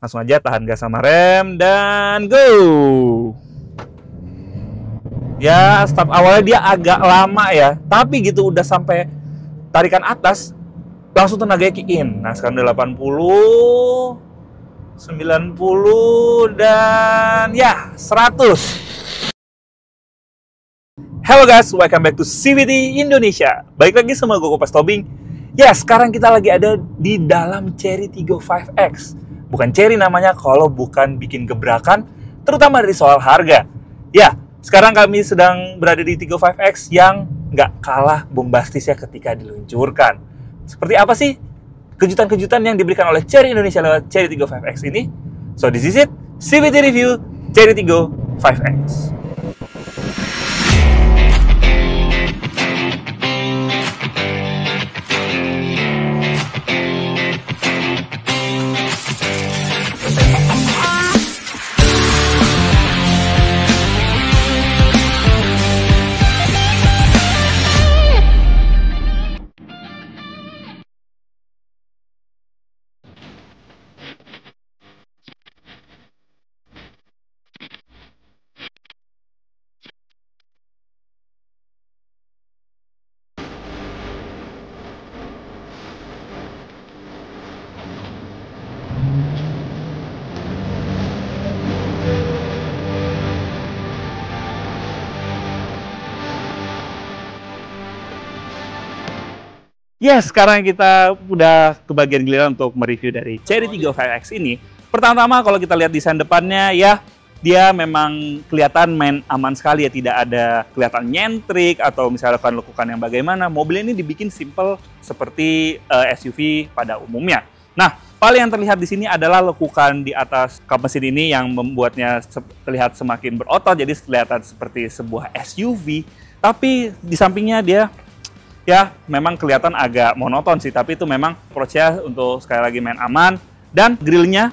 Langsung aja tahan gas sama rem dan go. Ya, start awalnya dia agak lama ya, tapi gitu udah sampai tarikan atas langsung tenaganya kick in. Nah, sekarang udah 80, 90 dan ya 100. Halo guys, welcome back to CVT Indonesia. Balik lagi sama gue Kopas Tobing. Ya, sekarang kita lagi ada di dalam Chery Tiggo 5X. Bukan Chery namanya kalau bukan bikin gebrakan, terutama dari soal harga. Ya, sekarang kami sedang berada di Tiggo 5X yang nggak kalah bombastisnya ketika diluncurkan. Seperti apa sih kejutan-kejutan yang diberikan oleh Chery Indonesia lewat Chery Tiggo 5X ini? So this is it, CVT Review Chery Tiggo 5X. Yes, sekarang kita udah ke bagian giliran untuk mereview dari Chery Tiggo 5X ini. Pertama-tama kalau kita lihat desain depannya, ya dia memang kelihatan main aman sekali ya. Tidak ada kelihatan nyentrik atau misalnya lekukan yang bagaimana. Mobil ini dibikin simple seperti SUV pada umumnya. Nah, paling yang terlihat di sini adalah lekukan di atas kap mesin ini yang membuatnya terlihat semakin berotot. Jadi kelihatan seperti sebuah SUV. Tapi di sampingnya dia ya memang kelihatan agak monoton sih, tapi itu memang approach-nya untuk sekali lagi main aman. Dan grillnya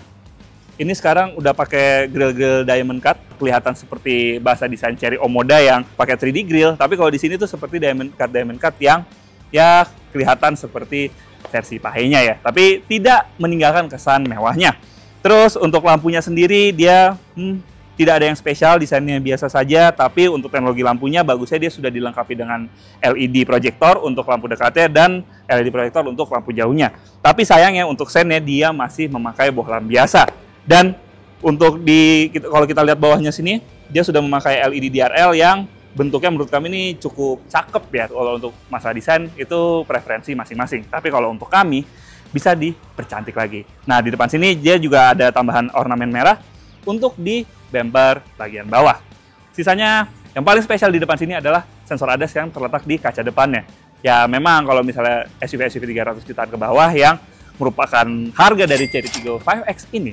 ini sekarang udah pakai grill diamond cut, kelihatan seperti bahasa desain Chery Omoda yang pakai 3D grill, tapi kalau di sini tuh seperti diamond cut yang ya kelihatan seperti versi pahenya ya, tapi tidak meninggalkan kesan mewahnya. Terus untuk lampunya sendiri dia tidak ada yang spesial, desainnya biasa saja, tapi untuk teknologi lampunya bagusnya dia sudah dilengkapi dengan LED proyektor untuk lampu dekatnya dan LED proyektor untuk lampu jauhnya. Tapi sayangnya untuk sennya dia masih memakai bohlam biasa. Dan untuk kalau kita lihat bawahnya sini, dia sudah memakai LED DRL yang bentuknya menurut kami ini cukup cakep ya. Kalau untuk masalah desain itu preferensi masing-masing. Tapi kalau untuk kami bisa dipercantik lagi. Nah, di depan sini dia juga ada tambahan ornamen merah untuk di bumper bagian bawah. Sisanya yang paling spesial di depan sini adalah sensor ADAS yang terletak di kaca depannya. Ya memang kalau misalnya SUV 300 jutaan ke bawah yang merupakan harga dari Chery Tiggo 5X ini,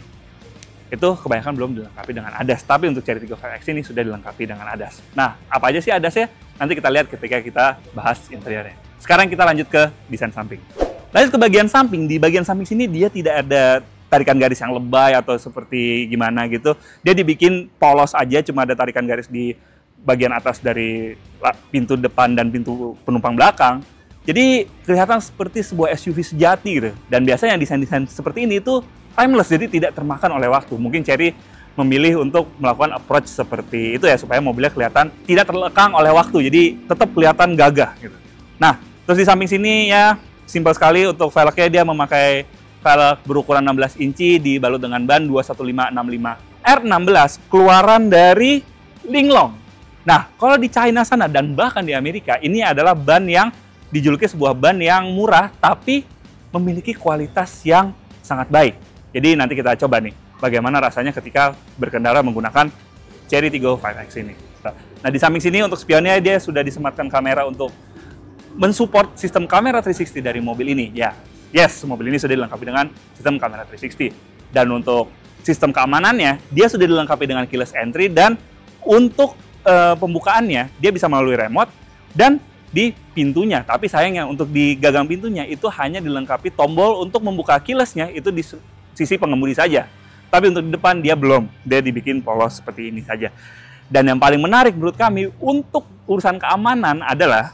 itu kebanyakan belum dilengkapi dengan ADAS. Tapi untuk Chery Tiggo 5X ini sudah dilengkapi dengan ADAS. Nah, apa aja sih ADAS-nya? Nanti kita lihat ketika kita bahas interiornya. Sekarang kita lanjut ke desain samping. Lanjut ke bagian samping. Di bagian samping sini dia tidak ada tarikan garis yang lebay atau seperti gimana gitu. Dia dibikin polos aja, cuma ada tarikan garis di bagian atas dari pintu depan dan pintu penumpang belakang. Jadi kelihatan seperti sebuah SUV sejati gitu. Dan biasanya desain-desain seperti ini itu timeless, jadi tidak termakan oleh waktu. Mungkin Chery memilih untuk melakukan approach seperti itu ya, supaya mobilnya kelihatan tidak terlekang oleh waktu, jadi tetap kelihatan gagah gitu. Nah, terus di samping sini ya simpel sekali untuk velgnya, dia memakai velg berukuran 16 inci dibalut dengan ban 21565 R16 keluaran dari Linglong. Nah, kalau di China sana dan bahkan di Amerika, ini adalah ban yang dijuluki sebuah ban yang murah tapi memiliki kualitas yang sangat baik. Jadi nanti kita coba nih bagaimana rasanya ketika berkendara menggunakan Chery Tiggo 5X ini. Nah, di samping sini untuk spionnya dia sudah disematkan kamera untuk mensupport sistem kamera 360 dari mobil ini. Ya, yes, mobil ini sudah dilengkapi dengan sistem kamera 360. Dan untuk sistem keamanannya, dia sudah dilengkapi dengan keyless entry, dan untuk pembukaannya, dia bisa melalui remote dan di pintunya. Tapi sayangnya untuk di gagang pintunya itu hanya dilengkapi tombol untuk membuka keylessnya, itu di sisi pengemudi saja. Tapi untuk di depan dia belum, dia dibikin polos seperti ini saja. Dan yang paling menarik menurut kami untuk urusan keamanan adalah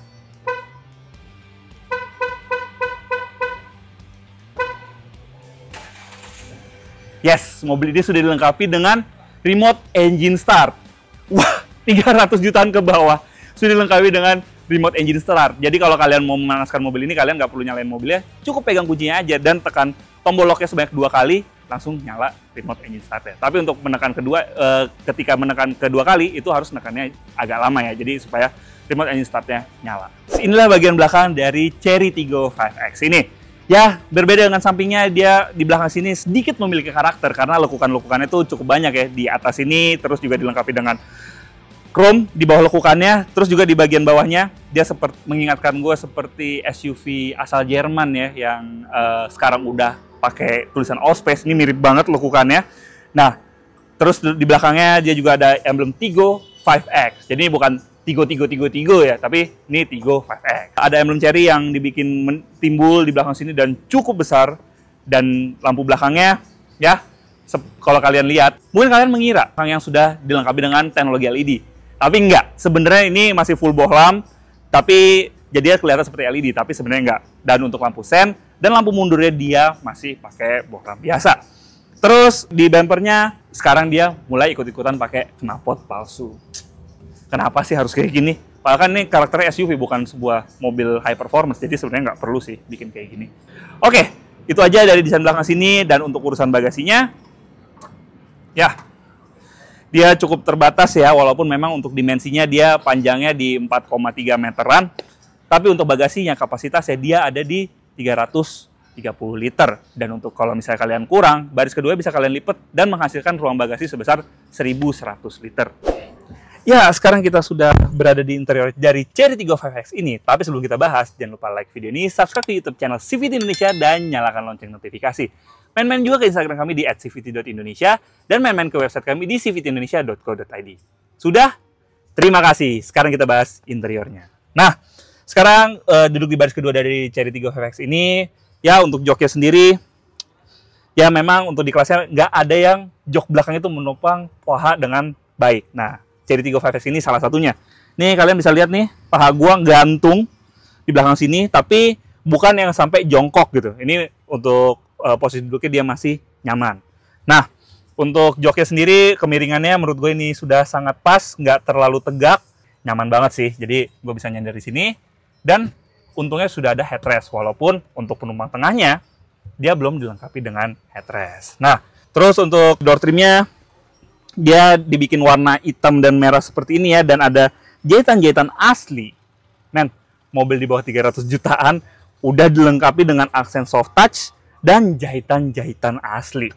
Yes, mobil ini sudah dilengkapi dengan remote engine start. Wah, 300 jutaan ke bawah sudah dilengkapi dengan remote engine start. Jadi kalau kalian mau memanaskan mobil ini, kalian nggak perlu nyalain mobilnya, cukup pegang kuncinya aja dan tekan tombol locknya sebanyak 2 kali, langsung nyala remote engine start ya. Tapi untuk menekan ketika menekan kedua kali, itu harus menekannya agak lama ya. Jadi supaya remote engine startnya nyala. Inilah bagian belakang dari Chery Tiggo 5X ini. Ya, berbeda dengan sampingnya, dia di belakang sini sedikit memiliki karakter karena lekukan-lekukannya itu cukup banyak ya. Di atas ini, terus juga dilengkapi dengan chrome di bawah lekukannya, terus juga di bagian bawahnya, dia seperti mengingatkan gue seperti SUV asal Jerman ya, yang sekarang udah pakai tulisan Allspace. Ini mirip banget lekukannya. Nah, terus di belakangnya dia juga ada emblem Tiggo 5X. Jadi ini bukan Tiggo ya, tapi ini Tiggo 5X. Ada emblem Chery yang dibikin timbul di belakang sini dan cukup besar, dan lampu belakangnya ya, kalau kalian lihat, mungkin kalian mengira yang sudah dilengkapi dengan teknologi LED, tapi enggak. Sebenarnya ini masih full bohlam, tapi jadinya kelihatan seperti LED, tapi sebenarnya enggak. Dan untuk lampu sen dan lampu mundurnya dia masih pakai bohlam biasa. Terus di bumpernya sekarang dia mulai ikut-ikutan pakai knalpot palsu. Kenapa sih harus kayak gini? Padahal kan ini karakternya SUV, bukan sebuah mobil high performance, jadi sebenarnya nggak perlu sih bikin kayak gini. Oke, itu aja dari desain belakang sini. Dan untuk urusan bagasinya, ya, dia cukup terbatas ya, walaupun memang untuk dimensinya dia panjangnya di 4,3 meteran, tapi untuk bagasinya kapasitasnya dia ada di 330 liter. Dan untuk kalau misalnya kalian kurang, baris kedua bisa kalian lipat dan menghasilkan ruang bagasi sebesar 1.100 liter. Ya, sekarang kita sudah berada di interior dari Chery Tiggo 5X ini. Tapi sebelum kita bahas, jangan lupa like video ini, subscribe ke YouTube channel CVT Indonesia, dan nyalakan lonceng notifikasi. Main-main juga ke Instagram kami di @cvt.indonesia, dan main-main ke website kami di cvtindonesia.co.id. Sudah? Terima kasih. Sekarang kita bahas interiornya. Nah, sekarang duduk di baris kedua dari Chery Tiggo 5X ini, ya untuk joknya sendiri, ya memang untuk di kelasnya nggak ada yang jok belakang itu menopang paha dengan baik. Nah, Chery Tiggo 5X ini salah satunya. Nih kalian bisa lihat nih, paha gua gantung di belakang sini, tapi bukan yang sampai jongkok gitu. Ini untuk posisi duduknya dia masih nyaman. Nah, untuk joknya sendiri, kemiringannya menurut gue ini sudah sangat pas, nggak terlalu tegak, nyaman banget sih. Jadi gue bisa nyender di sini, dan untungnya sudah ada headrest, walaupun untuk penumpang tengahnya dia belum dilengkapi dengan headrest. Nah, terus untuk door trimnya, dia dibikin warna hitam dan merah seperti ini ya, dan ada jahitan-jahitan asli. Men, mobil di bawah 300 jutaan udah dilengkapi dengan aksen soft touch dan jahitan-jahitan asli.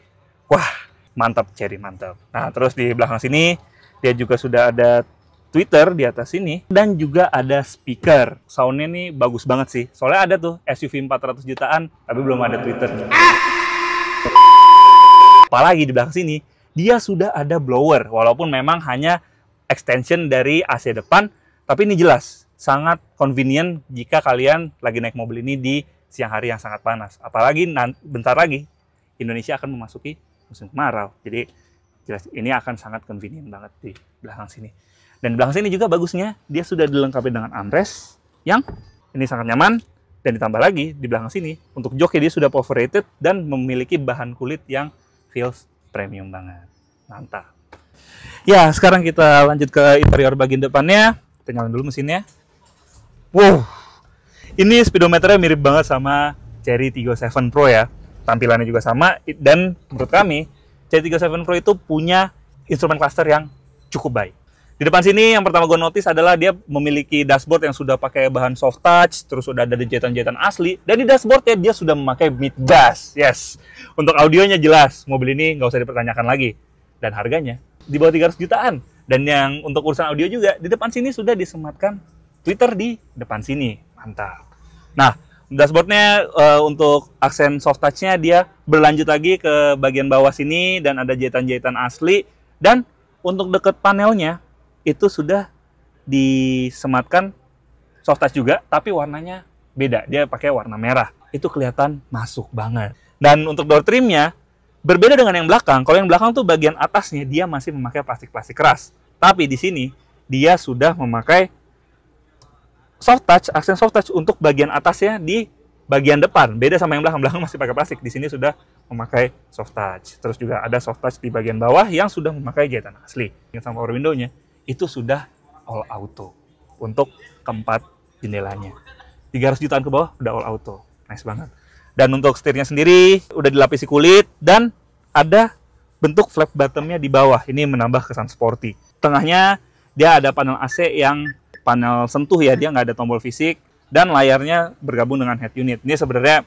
Wah, mantap Chery, mantap. Nah, terus di belakang sini dia juga sudah ada tweeter di atas sini, dan juga ada speaker. Soundnya nih bagus banget sih. Soalnya ada tuh SUV 400 jutaan tapi belum ada tweeter. Apalagi di belakang sini dia sudah ada blower, walaupun memang hanya extension dari AC depan, tapi ini jelas sangat convenient jika kalian lagi naik mobil ini di siang hari yang sangat panas. Apalagi bentar lagi Indonesia akan memasuki musim kemarau, jadi jelas ini akan sangat convenient banget di belakang sini. Dan di belakang sini juga bagusnya dia sudah dilengkapi dengan armrest yang ini sangat nyaman, dan ditambah lagi di belakang sini untuk joknya dia sudah power-rated dan memiliki bahan kulit yang feels premium banget. Mantap. Ya, sekarang kita lanjut ke interior bagian depannya. Kita nyalain dulu mesinnya. Wow, ini speedometernya mirip banget sama Chery Tiggo 7 Pro ya. Tampilannya juga sama, dan menurut kami Chery Tiggo 7 Pro itu punya instrumen cluster yang cukup baik. Di depan sini yang pertama gue notice adalah dia memiliki dashboard yang sudah pakai bahan soft touch, terus sudah ada jahitan-jahitan asli, dan di dashboardnya dia sudah memakai mid bass. Yes, untuk audionya jelas, mobil ini nggak usah dipertanyakan lagi. Dan harganya di bawah 300 jutaan. Dan yang untuk urusan audio juga, di depan sini sudah disematkan tweeter di depan sini. Mantap. Nah, dashboardnya untuk aksen soft touch-nya dia berlanjut lagi ke bagian bawah sini, dan ada jahitan-jahitan asli. Dan untuk deket panelnya itu sudah disematkan soft touch juga, tapi warnanya beda. Dia pakai warna merah. Itu kelihatan masuk banget. Dan untuk door trimnya berbeda dengan yang belakang. Kalau yang belakang tuh bagian atasnya dia masih memakai plastik-plastik keras. Tapi di sini dia sudah memakai soft touch, aksen soft touch untuk bagian atasnya di bagian depan beda sama yang belakang masih pakai plastik. Di sini sudah memakai soft touch. Terus juga ada soft touch di bagian bawah yang sudah memakai jahitan asli. Yang sama power window-nya itu sudah all auto untuk keempat jendelanya. 300 jutaan ke bawah udah all auto. Nice banget. Dan untuk setirnya sendiri udah dilapisi kulit dan ada bentuk flap bottom-nya di bawah. Ini menambah kesan sporty. Tengahnya dia ada panel AC yang panel sentuh ya, dia nggak ada tombol fisik. Dan layarnya bergabung dengan head unit. Ini sebenarnya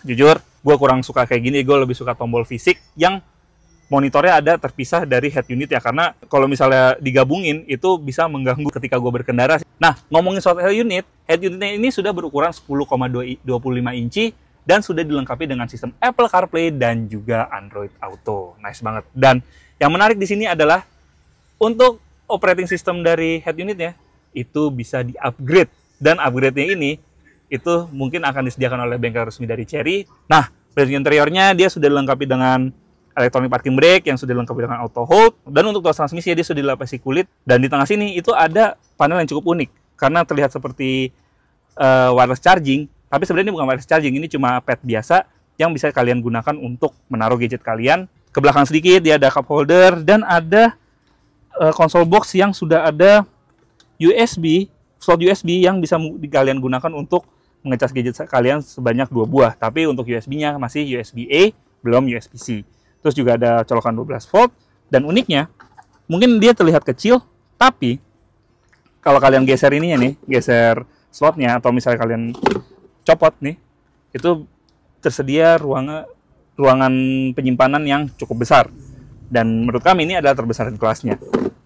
jujur gue kurang suka kayak gini. Gue lebih suka tombol fisik yang monitornya ada terpisah dari head unit ya. Karena kalau misalnya digabungin itu bisa mengganggu ketika gue berkendara. Nah, ngomongin soal head unitnya ini sudah berukuran 10,25 inci dan sudah dilengkapi dengan sistem Apple CarPlay dan juga Android Auto. Nice banget. Dan yang menarik di sini adalah untuk operating system dari head unitnya itu bisa di-upgrade. Dan upgrade-nya ini itu mungkin akan disediakan oleh bengkel resmi dari Chery. Nah, dari interiornya dia sudah dilengkapi dengan electronic parking brake yang sudah dilengkapi dengan auto hold. Dan untuk tuas transmisi dia sudah dilapisi kulit. Dan di tengah sini itu ada panel yang cukup unik karena terlihat seperti wireless charging. Tapi sebenarnya ini bukan wireless charging, ini cuma pad biasa yang bisa kalian gunakan untuk menaruh gadget kalian. Ke belakang sedikit dia ada cup holder dan ada console box yang sudah ada slot USB yang bisa kalian gunakan untuk mengecas gadget kalian sebanyak 2 buah. Tapi untuk USB-nya masih USB-A, belum USB-C. Terus juga ada colokan 12 volt. Dan uniknya, mungkin dia terlihat kecil, tapi kalau kalian geser ininya nih, geser slotnya, atau misalnya kalian copot nih, itu tersedia ruangan penyimpanan yang cukup besar. Dan menurut kami ini adalah terbesar di kelasnya.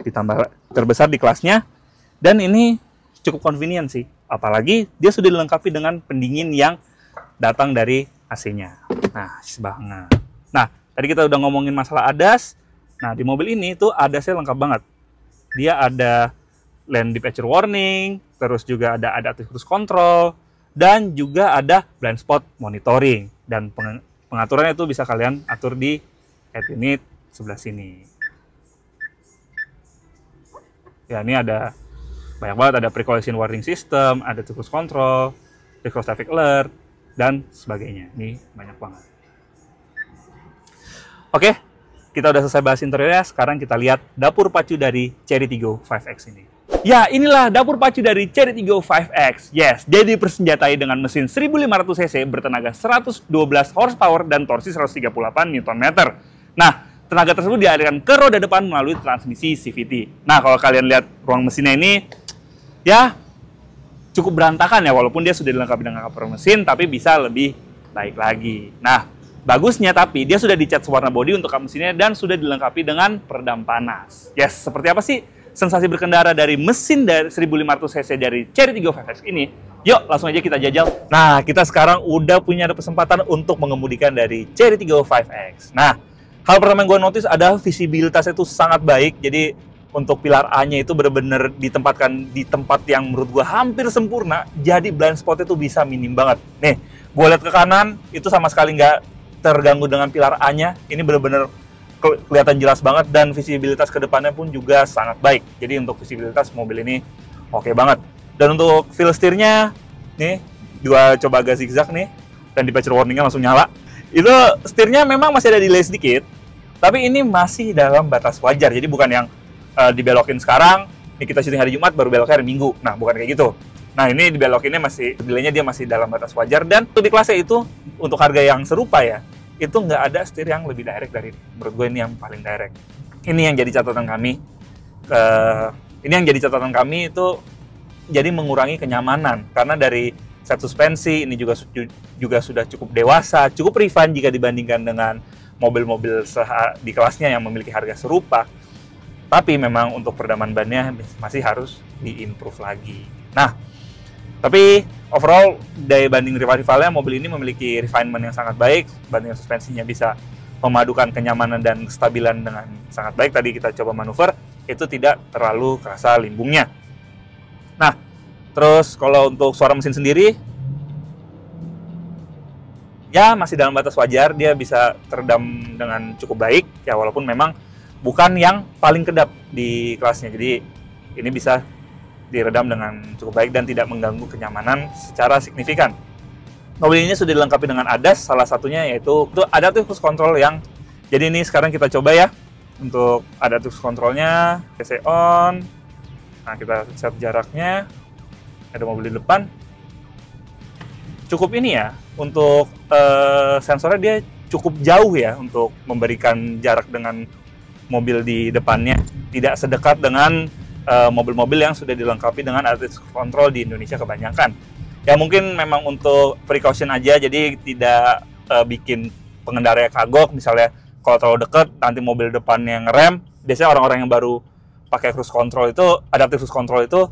Ditambah terbesar di kelasnya, dan ini cukup convenient sih. Apalagi dia sudah dilengkapi dengan pendingin yang datang dari AC-nya. Nah, banget. Nah, tadi kita udah ngomongin masalah ADAS. Nah, di mobil ini tuh ADAS-nya lengkap banget. Dia ada lane departure warning, terus juga ada adaptive cruise control, dan juga ada blind spot monitoring. Dan pengaturannya itu bisa kalian atur di head unit sebelah sini. Ya, ini ada banyak banget, ada pre-collision warning system, ada cruise control, recross traffic alert, dan sebagainya. Ini banyak banget. Oke, kita udah selesai bahas interiornya. Sekarang kita lihat dapur pacu dari Chery Tiggo 5X ini. Ya, inilah dapur pacu dari Chery Tiggo 5X. Yes, jadi persenjatai dengan mesin 1500 cc bertenaga 112 horsepower dan torsi 138 Nm. Nah, tenaga tersebut dialirkan ke roda depan melalui transmisi CVT. Nah, kalau kalian lihat ruang mesinnya ini, ya cukup berantakan ya, walaupun dia sudah dilengkapi dengan cover mesin, tapi bisa lebih baik lagi. Nah, bagusnya tapi dia sudah dicat warna bodi untuk kap mesinnya dan sudah dilengkapi dengan peredam panas. Yes, seperti apa sih sensasi berkendara dari mesin dari 1500 cc dari Chery Tiggo 5X ini? Yuk, langsung aja kita jajal. Nah, kita sekarang udah punya kesempatan untuk mengemudikan dari Chery Tiggo 5X. Nah, hal pertama yang gue notice adalah visibilitasnya itu sangat baik. Jadi untuk pilar A-nya itu benar-benar ditempatkan di tempat yang menurut gue hampir sempurna. Jadi blind spot itu bisa minim banget. Nih, gue lihat ke kanan, itu sama sekali nggak terganggu dengan pilar A-nya. Ini benar-benar kelihatan jelas banget dan visibilitas ke depannya pun juga sangat baik. Jadi untuk visibilitas mobil ini oke banget. Dan untuk feel steer-nya, nih, dua coba agak zigzag nih, dan departure warning-nya langsung nyala. Itu setirnya memang masih ada delay sedikit, tapi ini masih dalam batas wajar. Jadi bukan yang dibelokin sekarang, ini kita syuting hari Jumat baru beloknya hari Minggu. Nah, bukan kayak gitu. Nah, ini dibelokinnya masih, delaynya dia masih dalam batas wajar. Dan untuk di kelasnya itu, untuk harga yang serupa ya, itu nggak ada setir yang lebih direct dari ini. Menurut gue ini yang paling direct. Ini yang jadi catatan kami. Itu jadi mengurangi kenyamanan. Karena dari set suspensi ini juga sudah cukup dewasa, cukup refine jika dibandingkan dengan mobil-mobil di kelasnya yang memiliki harga serupa. Tapi memang untuk peredaman bannya masih harus di-improve lagi. Nah, tapi overall daya banding rival-rivalnya, mobil ini memiliki refinement yang sangat baik. Banding suspensinya bisa memadukan kenyamanan dan kestabilan dengan sangat baik. Tadi kita coba manuver, itu tidak terlalu kerasa limbungnya. Nah, terus kalau untuk suara mesin sendiri, ya masih dalam batas wajar, dia bisa teredam dengan cukup baik, ya walaupun memang bukan yang paling kedap di kelasnya. Jadi ini bisa diredam dengan cukup baik dan tidak mengganggu kenyamanan secara signifikan. Mobil ini sudah dilengkapi dengan ADAS, salah satunya yaitu adaptive cruise control yang, jadi ini sekarang kita coba ya, untuk adaptive cruise controlnya, PC on, nah kita set jaraknya, ada mobil di depan, cukup ini ya, untuk sensornya dia cukup jauh ya, untuk memberikan jarak dengan mobil di depannya, tidak sedekat dengan mobil-mobil yang sudah dilengkapi dengan adaptive cruise control di Indonesia kebanyakan. Ya mungkin memang untuk precaution aja, jadi tidak bikin pengendara kagok, misalnya kalau terlalu dekat nanti mobil depannya ngerem. Biasanya orang-orang yang baru pakai cruise control itu, adaptive cruise control itu,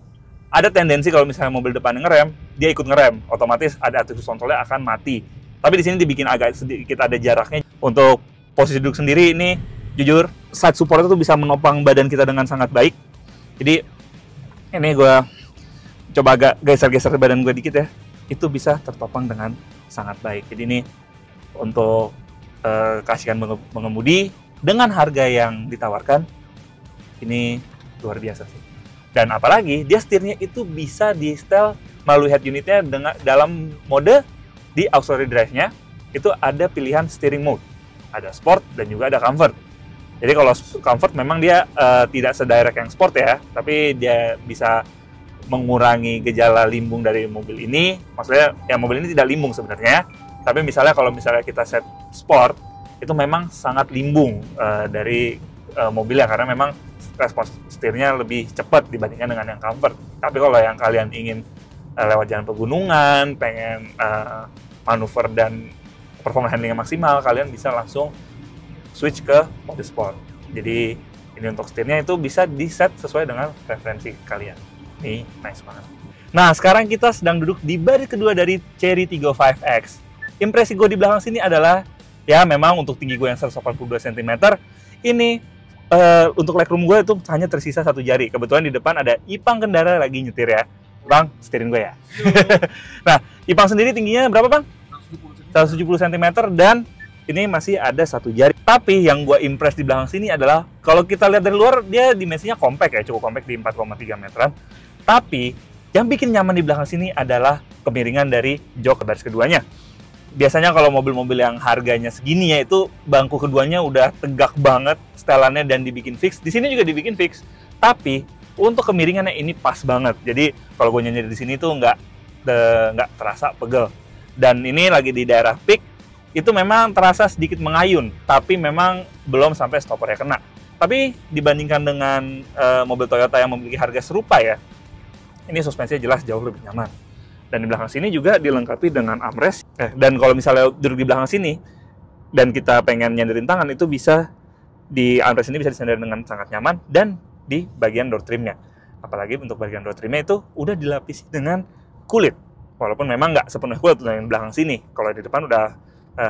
ada tendensi kalau misalnya mobil depannya ngerem, dia ikut ngerem, otomatis adaptive cruise controlnya akan mati. Tapi di sini dibikin agak sedikit ada jaraknya. Untuk posisi duduk sendiri ini, jujur side support itu bisa menopang badan kita dengan sangat baik. Jadi ini gue coba agak geser-geser badan gue dikit ya, itu bisa tertopang dengan sangat baik. Jadi ini untuk keasikan mengemudi dengan harga yang ditawarkan, ini luar biasa sih. Dan apalagi dia setirnya itu bisa di setel melalui head unitnya dengan dalam mode di auxiliary drive-nya itu ada pilihan steering mode, ada sport dan juga ada comfort. Jadi kalau comfort memang dia tidak sedirect yang sport ya, tapi dia bisa mengurangi gejala limbung dari mobil ini. Maksudnya ya mobil ini tidak limbung sebenarnya, tapi misalnya kalau misalnya kita set sport itu memang sangat limbung dari mobilnya, karena memang respons setirnya lebih cepat dibandingkan dengan yang comfort. Tapi kalau yang kalian ingin lewat jalan pegunungan, pengen manuver dan performa handlingnya maksimal, kalian bisa langsung switch ke mode sport. Jadi ini untuk setirnya itu bisa di set sesuai dengan preferensi kalian. Ini nice banget. Nah, sekarang kita sedang duduk di baris kedua dari Chery Tiggo 5X. Impresi gue di belakang sini adalah, ya memang untuk tinggi gue yang 182 cm, ini untuk legroom gue itu hanya tersisa 1 jari. Kebetulan di depan ada Ipang kendara lagi nyetir ya. Bang, setirin gue ya. Nah, Ipang sendiri tingginya berapa Bang? 170 cm dan ini masih ada 1 jari. Tapi yang gue impress di belakang sini adalah, kalau kita lihat dari luar, dia dimensinya compact ya, cukup compact di 4,3 meteran. Tapi yang bikin nyaman di belakang sini adalah kemiringan dari jok baris keduanya. Biasanya kalau mobil-mobil yang harganya segini ya, itu bangku keduanya udah tegak banget setelannya dan dibikin fix. Di sini juga dibikin fix. Tapi untuk kemiringannya ini pas banget. Jadi kalau gue nyanyi di sini tuh nggak terasa pegel. Dan ini lagi di daerah peak, itu memang terasa sedikit mengayun, tapi memang belum sampai stoppernya kena. Tapi dibandingkan dengan mobil Toyota yang memiliki harga serupa ya, ini suspensinya jelas jauh lebih nyaman. Dan di belakang sini juga dilengkapi dengan armrest. Dan kalau misalnya duduk di belakang sini dan kita pengen nyandarin tangan, itu bisa di armrest ini bisa disandarin dengan sangat nyaman. Dan di bagian door trimnya, apalagi untuk bagian door trimnya itu udah dilapisi dengan kulit. Walaupun memang nggak sepenuhnya kulit yang di belakang sini. Kalau di depan udah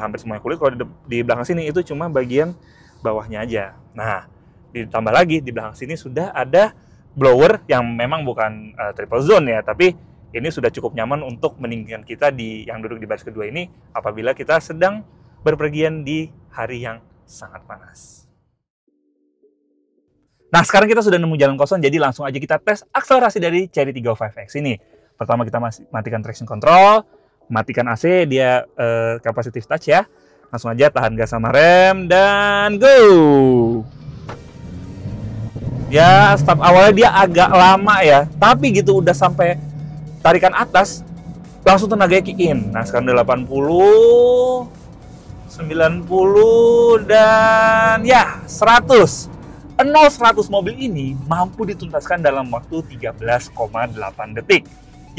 hampir semuanya kulit. Kalau di belakang sini itu cuma bagian bawahnya aja. Nah, ditambah lagi di belakang sini sudah ada blower yang memang bukan triple zone ya, tapi ini sudah cukup nyaman untuk meninggikan kita yang duduk di baris kedua ini apabila kita sedang berpergian di hari yang sangat panas. Nah, sekarang kita sudah nemu jalan kosong, jadi langsung aja kita tes akselerasi dari Chery Tiggo 5X ini. Pertama kita matikan traction control, matikan AC, dia capacitive touch ya. Langsung aja tahan gas sama rem, dan go! Ya, start awalnya dia agak lama ya, tapi gitu udah sampai tarikan atas, langsung tenaganya kick in. Nah, sekarang udah 80, 90, dan ya 100. 0-100 mobil ini mampu dituntaskan dalam waktu 13,8 detik.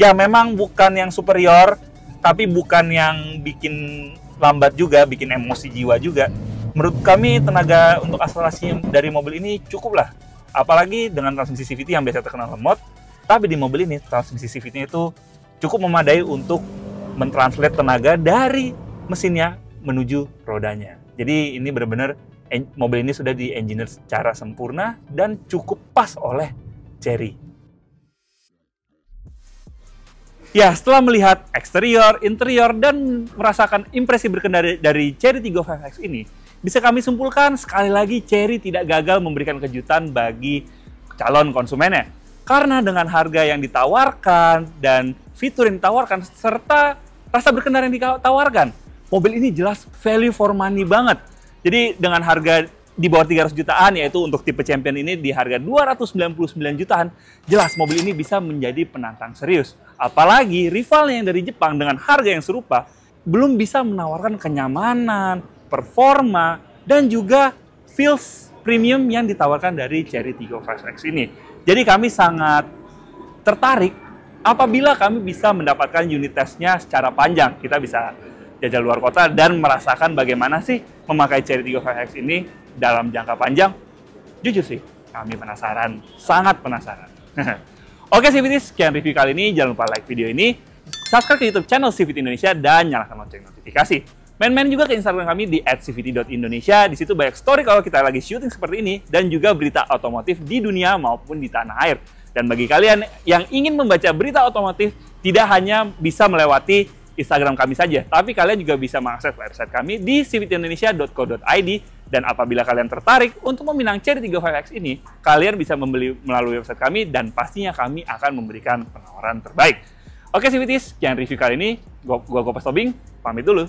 Ya, memang bukan yang superior, tapi bukan yang bikin lambat juga, bikin emosi jiwa juga. Menurut kami, tenaga untuk akselerasi dari mobil ini cukup lah. Apalagi dengan transmisi CVT yang biasa terkenal lemot, tapi di mobil ini transmisi CVT-nya itu cukup memadai untuk mentranslate tenaga dari mesinnya menuju rodanya. Jadi ini benar-benar mobil ini sudah di-engineer secara sempurna dan cukup pas oleh Chery. Ya, setelah melihat eksterior, interior, dan merasakan impresi berkendara dari Chery Tiggo 5X ini, bisa kami simpulkan sekali lagi Chery tidak gagal memberikan kejutan bagi calon konsumennya. Karena dengan harga yang ditawarkan dan fitur yang ditawarkan serta rasa berkendara yang ditawarkan. Mobil ini jelas value for money banget. Jadi dengan harga di bawah 300 jutaan, yaitu untuk tipe Champion ini di harga 299 jutaan, jelas mobil ini bisa menjadi penantang serius. Apalagi rivalnya yang dari Jepang dengan harga yang serupa, belum bisa menawarkan kenyamanan, performa, dan juga feels premium yang ditawarkan dari Chery Tiggo 5X ini. Jadi kami sangat tertarik apabila kami bisa mendapatkan unit testnya secara panjang. Kita bisa jajal luar kota dan merasakan bagaimana sih memakai Chery Tiggo 5X ini dalam jangka panjang. Jujur sih, kami penasaran, sangat penasaran. Oke CVT, sekian review kali ini. Jangan lupa like video ini, subscribe ke YouTube channel CVT Indonesia, dan nyalakan lonceng notifikasi. Main-main juga ke Instagram kami di @cvt.indonesia. Di situ banyak story kalau kita lagi syuting seperti ini, dan juga berita otomotif di dunia maupun di tanah air. Dan bagi kalian yang ingin membaca berita otomotif, tidak hanya bisa melewati Instagram kami saja, tapi kalian juga bisa mengakses website kami di cvtindonesia.co.id. Dan apabila kalian tertarik untuk meminang Chery Tiggo 5X ini, kalian bisa membeli melalui website kami, dan pastinya kami akan memberikan penawaran terbaik. Oke CVT, sekian review kali ini. Gua Kopas Tobing, pamit dulu.